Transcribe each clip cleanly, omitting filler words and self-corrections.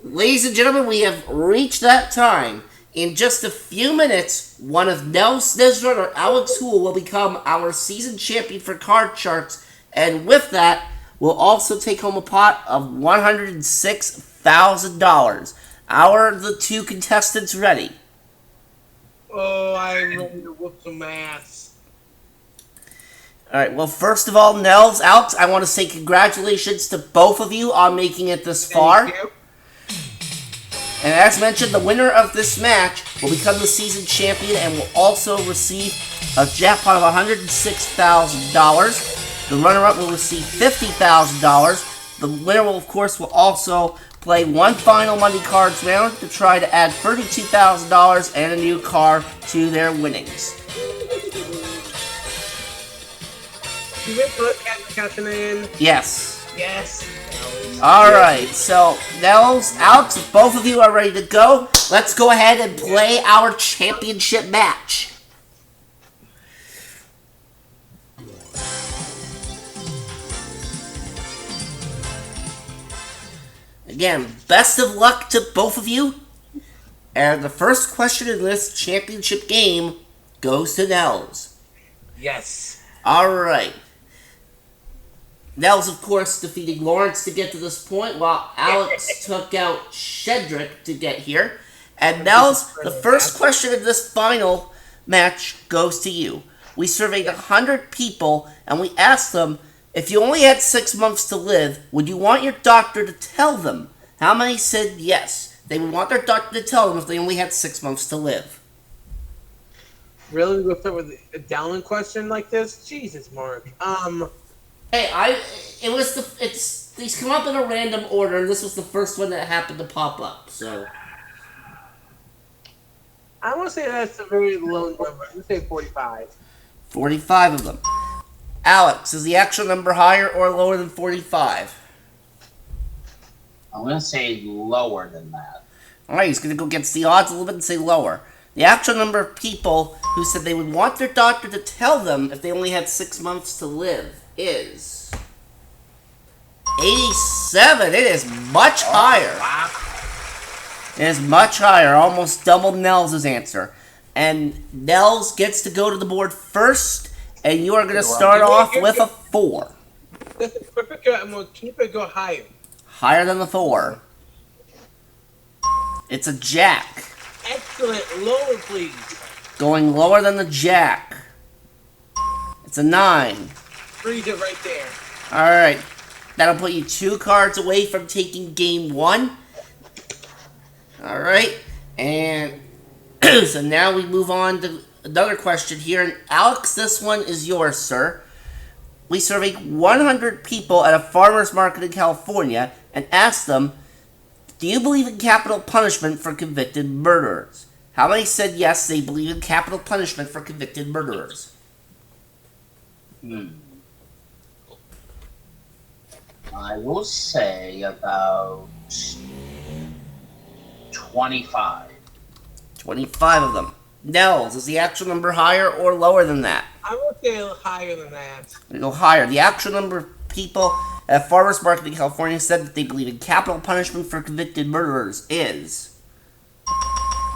ladies and gentlemen, we have reached that time. In just a few minutes, one of Nell Snizrun or Alex Hool will become our season champion for Card Sharks, and with that, we'll also take home a pot of $106,000. Are the two contestants ready? Oh, I'm ready to whoop some ass. Alright, well, first of all, Nels, Alex, I want to say congratulations to both of you on making it this far. Thank you. And as mentioned, the winner of this match will become the season champion and will also receive a jackpot of $106,000. The runner-up will receive $50,000. The winner, will, of course, will also play one final Money Cards round to try to add $32,000 and a new card to their winnings. You went for Captain in. Yes. Yes. Alright, so Nels, Alex, if both of you are ready to go, let's go ahead and play our championship match. Again, best of luck to both of you. And the first question in this championship game goes to Nels. Yes. Alright. Nels, of course, defeating Lawrence to get to this point, while Alex took out Shedrick to get here. And Nels, the first question in this final match goes to you. We surveyed 100 people, and we asked them, if you only had 6 months to live, would you want your doctor to tell them? How many said yes? They would want their doctor to tell them if they only had 6 months to live. Really? We'll start with a down question like this? Jesus, Mark. Hey, these come up in a random order, and this was the first one that happened to pop up, so. I want to say that's a very low number. I'm going to say 45. 45 of them. Alex, is the actual number higher or lower than 45? I'm going to say lower than that. Alright, he's going to go against the odds a little bit and say lower. The actual number of people who said they would want their doctor to tell them if they only had 6 months to live is 87. It is much higher. Wow. It is much higher, almost double Nels' answer. And Nels gets to go to the board first, and you are going to start off with a 4. Perfect. I'm going to keep it go higher. Higher than the 4. It's a jack. Excellent. Lower, please. Going lower than the jack. It's a 9. Freeze it right there. Alright. That'll put you 2 cards away from taking game 1. Alright. And so now we move on to another question here. And Alex, this one is yours, sir. We surveyed 100 people at a farmer's market in California and asked them, do you believe in capital punishment for convicted murderers? How many said yes, they believe in capital punishment for convicted murderers? I will say about 25. 25 of them. Nels, is the actual number higher or lower than that? I would say a little higher than that. We go higher. The actual number of people at a farmer's market in California said that they believe in capital punishment for convicted murderers is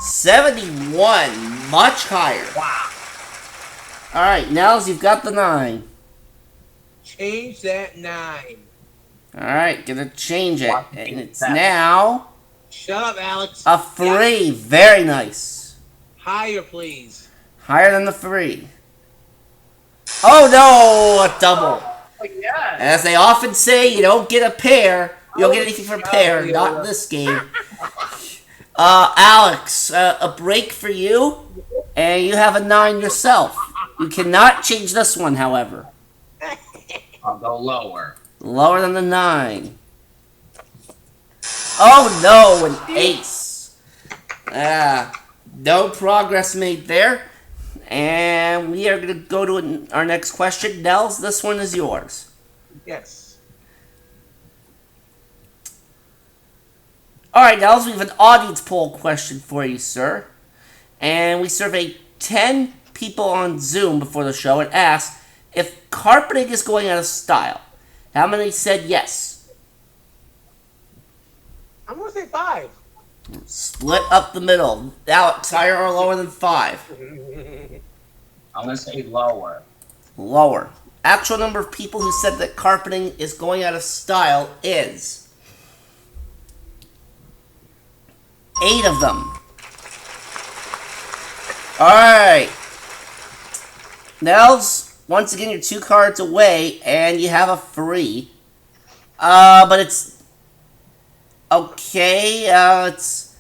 71. Much higher. Wow. Alright, Nels, you've got the 9. Change that 9. Alright, gonna change it. What? And it's now Shut up, Alex. a 3. Yeah. Very nice. Higher, please. Higher than the 3. Oh no! A double. Oh, yeah. As they often say, you don't get a pair. You don't get anything for a pair. Not in this game. Alex, a break for you. And you have a 9 yourself. You cannot change this one, however. I'll go lower. Lower than the 9. Oh no, an ace. No progress made there. And we are going to go to our next question. Nels, this one is yours. Yes. Alright, Nels, we have an audience poll question for you, sir. And we surveyed 10 people on Zoom before the show and asked if carpeting is going out of style. How many said yes? I'm I'm gonna say 5. Split up the middle. Alex, higher or lower than 5? I'm gonna say lower. Lower. Actual number of people who said that carpeting is going out of style is 8 of them. Alright. Nels, once again, you're 2 cards away, and you have a free. But it's... Okay, it's...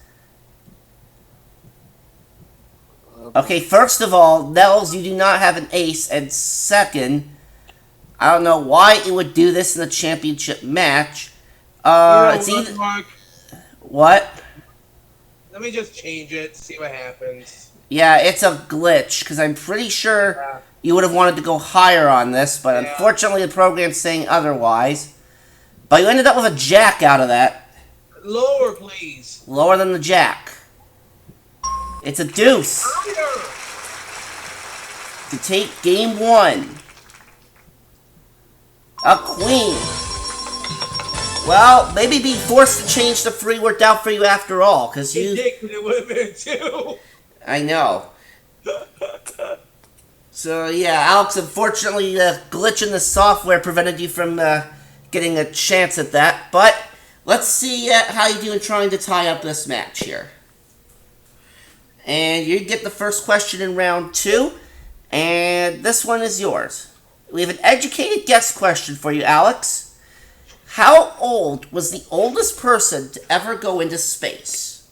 Okay, first of all, Nels, you do not have an ace, and second, I don't know why it would do this in the championship match. It's either... Mark, What? let me just change it, see what happens. Yeah, it's a glitch, because I'm pretty sure you would have wanted to go higher on this, but Yeah. unfortunately the program's saying otherwise. But you ended up with a jack out of that. Lower, please. Lower than the jack. It's a deuce. Higher. To take game 1. A queen. Well, maybe being forced to change the free worked out for you after all, because you... It would have been 2. I know. So, yeah, Alex, unfortunately, the glitch in the software prevented you from getting a chance at that. But let's see how you do in trying to tie up this match here. And you get the first question in round 2. And this one is yours. We have an educated guess question for you, Alex. How old was the oldest person to ever go into space?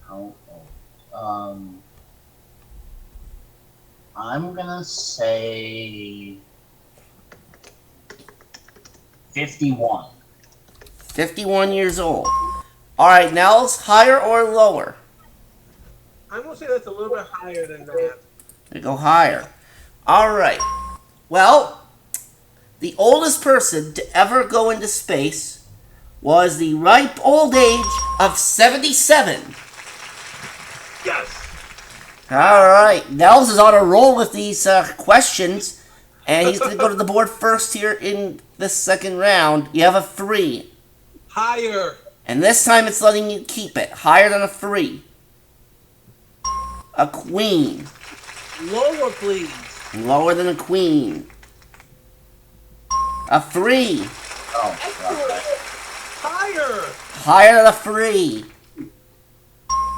How old? I'm gonna say 51. 51 years old. Alright, Nels, higher or lower? I'm gonna say that's a little bit higher than that. We go higher. Alright. Well, the oldest person to ever go into space was the ripe old age of 77. Yes. Alright, Nels is on a roll with these questions, and he's going to go to the board first here in this second round. You have a 3. Higher. And this time it's letting you keep it. Higher than a 3. A queen. Lower, please. Lower than a queen. A 3. Oh, Excellent. Higher. Higher than a 3.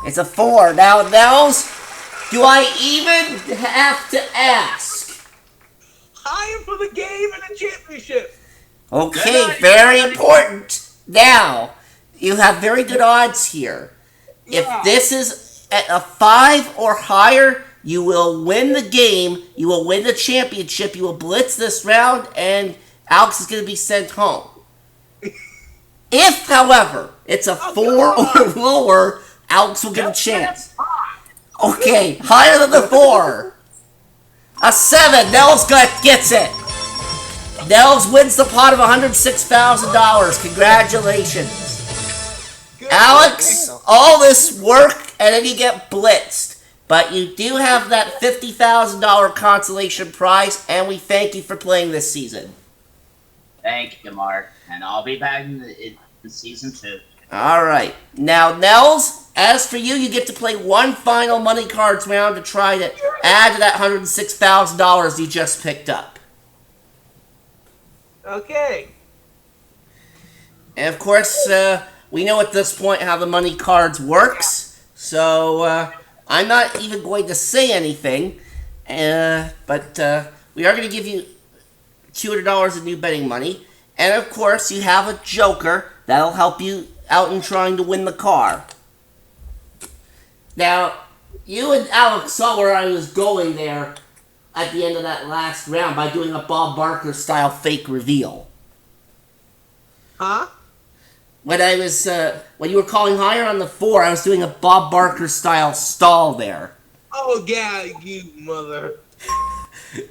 It's a 4. Now, Nels, do I even have to ask? Higher for the game and the championship. Okay, very important. Now, you have very good odds here. If Yeah. this is at a 5 or higher, you will win the game, you will win the championship, you will blitz this round, and Alex is going to be sent home. If, however, it's a 4 or lower, Alex will get a chance. Okay, higher than the 4. A 7. Nels gets it. Nels wins the pot of $106,000. Congratulations. Good. Alex, all this work, and then you get blitzed. But you do have that $50,000 consolation prize, and we thank you for playing this season. thank you, Mark. And I'll be back in season 2. Alright. Now, Nels, as for you, you get to play one final money cards round to try to add to that $106,000 you just picked up. Okay. And of course, we know at this point how the money cards works, so I'm not even going to say anything, but we are going to give you $200 in new betting money, and of course you have a joker that'll help you out in trying to win the car. Now, you and Alex saw where I was going there at the end of that last round by doing a Bob Barker style fake reveal. Huh? When I was, when you were calling higher on the 4, I was doing a Bob Barker style stall there. Oh, yeah, you mother.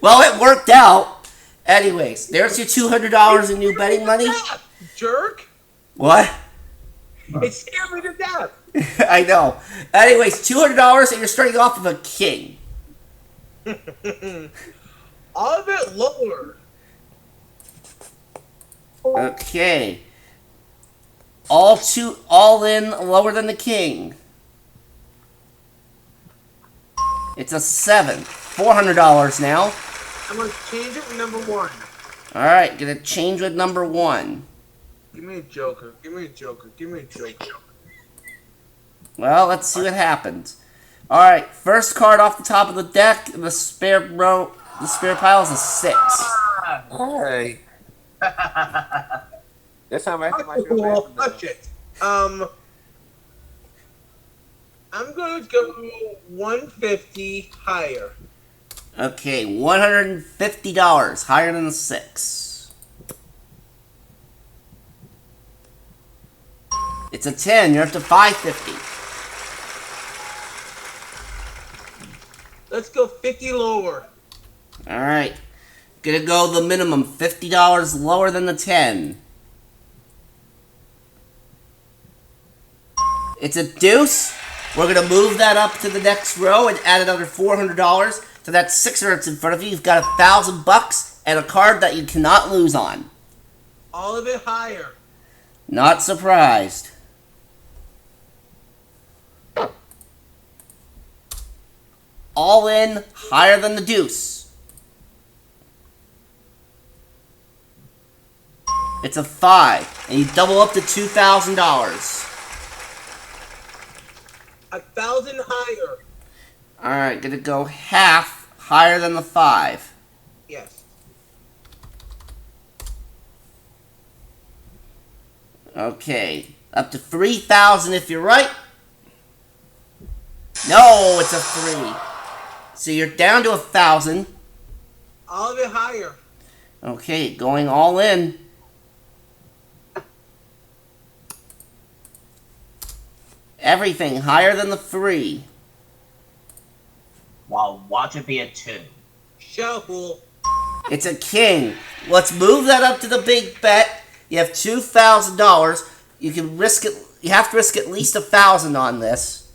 Well, it worked out. Anyways, there's your $200 in new betting money. Jerk. What? It scared me to death. I know. Anyways, $200 and you're starting off with a king. All of it lower. Okay. All in lower than the king. It's a 7. $400 now. I'm gonna change it with number 1. Alright, gonna change with number 1. Give me a joker. Give me a joker. Give me a joker. Well, let's see what happens. Alright, first card off the top of the deck, the spare pile is a 6. Hey. That's how I might feel Well, bad. touch it. I'm gonna go 150 higher. Okay, $150, higher than the 6. It's a 10, you're up to $550. Let's go 50 lower. Alright, gonna go the minimum, $50 lower than the 10. It's a deuce. We're gonna move that up to the next row and add another $400. So that's 600 in front of you. You've got $1,000 and a card that you cannot lose on. All of it higher. Not surprised. All in, higher than the deuce. It's a 5, and you double up to $2,000. 1,000 higher. Alright, gonna go half higher than the 5. Yes. Okay, up to 3,000 if you're right. No, it's a 3. So you're down to 1,000. All of it higher. Okay, going all in. Everything higher than the 3. Well, watch it be a 2. Shuffle. It's a king. Let's move that up to the big bet. You have $2,000. You can risk it. You have to risk at least 1,000 on this.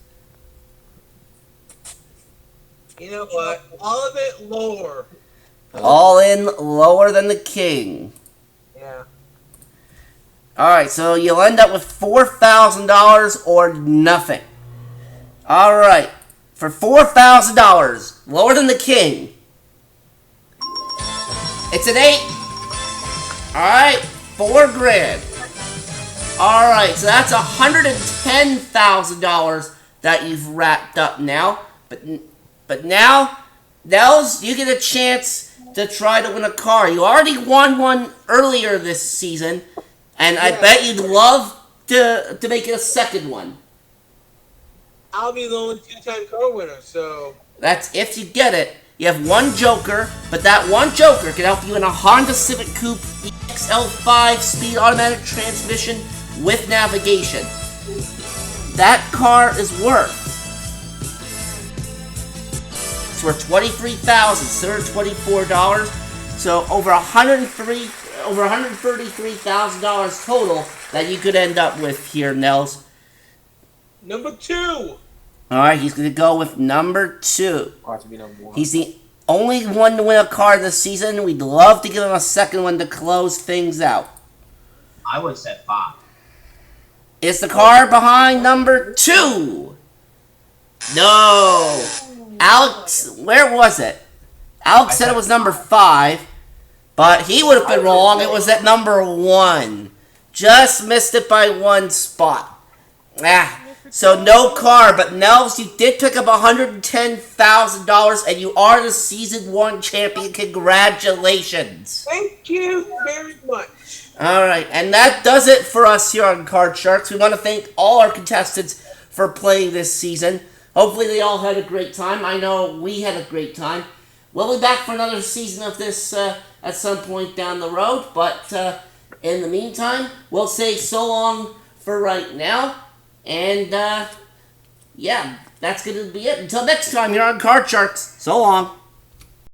You know what? All of it lower. All in lower than the king. Yeah. Alright, so you'll end up with $4,000 or nothing. Alright, for $4,000, lower than the king. It's an 8. Alright, $4,000. Alright, so that's $110,000 that you've wrapped up now. But now, Nels, you get a chance to try to win a car. You already won one earlier this season. And I bet you'd love to make it a second one. I'll be the only 2-time car winner, so... That's if you get it. You have one joker, but that one joker can help you in a Honda Civic Coupe EXL5 speed automatic transmission with navigation. That car is worth... It's worth $23,724. So over $133,000 total that you could end up with here, Nels. Number 2. Alright, he's going to go with number 2. Watch it be number 1. He's the only one to win a car this season. We'd love to give him a second one to close things out. I would have said 5. Is the car behind number 2? No. Alex, where was it? Alex said it was number 5. But he would have been wrong. It was at number 1. Just missed it by 1 spot. So no car. But Nels, you did pick up $110,000 and you are the Season 1 champion. Congratulations. Thank you very much. Alright, and that does it for us here on Card Sharks. We want to thank all our contestants for playing this season. Hopefully they all had a great time. I know we had a great time. We'll be back for another season of this at some point down the road. But in the meantime, we'll say so long for right now. And yeah, that's going to be it. Until next time, you're on Card Sharks. So long.